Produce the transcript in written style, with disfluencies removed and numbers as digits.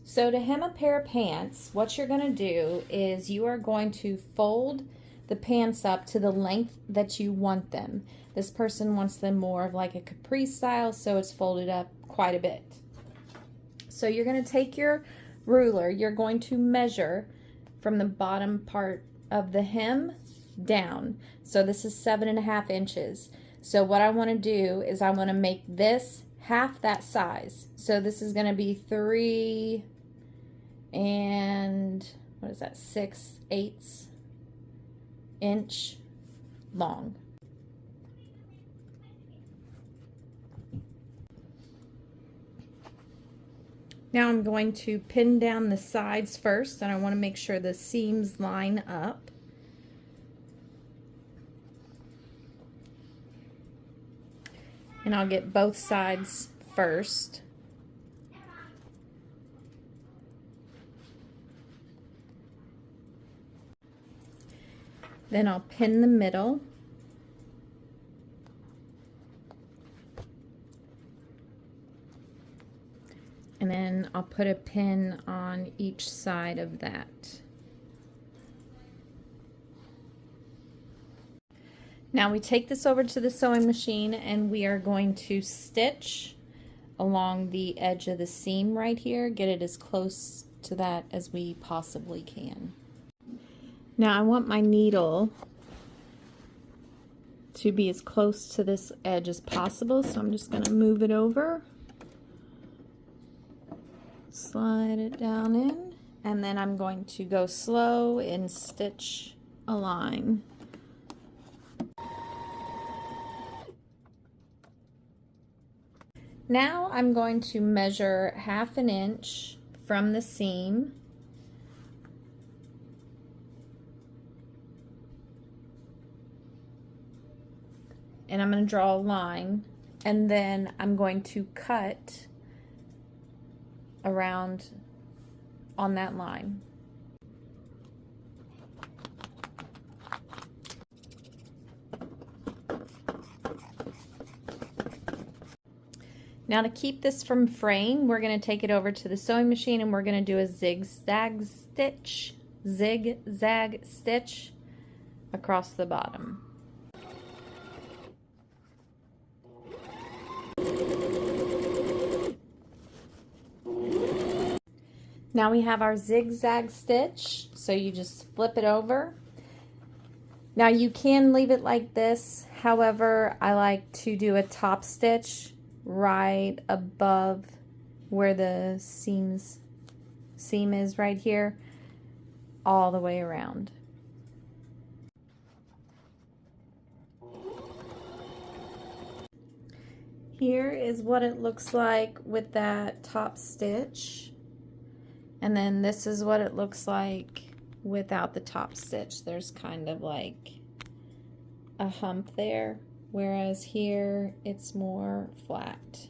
So to hem a pair of pants, what you're going to do is you are going to fold the pants up to the length that you want them. This person wants them more of like a capri style, so it's folded up quite a bit. So you're going to take your ruler, you're going to measure from the bottom part of the hem down. So this is 7.5 inches. So what I want to do is I want to make this half that size. So this is going to be 3 and what is that, 6/8 inch long. Now I'm going to pin down the sides first, and I want to make sure the seams line up. And I'll get both sides first. Then I'll pin the middle. And then I'll put a pin on each side of that. Now we take this over to the sewing machine and we are going to stitch along the edge of the seam right here, get it as close to that as we possibly can. Now I want my needle to be as close to this edge as possible, so I'm just going to move it over, slide it down in, and then I'm going to go slow and stitch a line. Now I'm going to measure 1/2 inch from the seam. And I'm going to draw a line, and then I'm going to cut around on that line. Now to keep this from fraying, we're going to take it over to the sewing machine and we're going to do a zigzag stitch across the bottom. Now we have our zigzag stitch, so you just flip it over. Now you can leave it like this, however, I like to do a top stitch right above where the seam is right here, all the way around. Here is what it looks like with that top stitch. And then this is what it looks like without the top stitch. There's kind of like a hump there, whereas here it's more flat.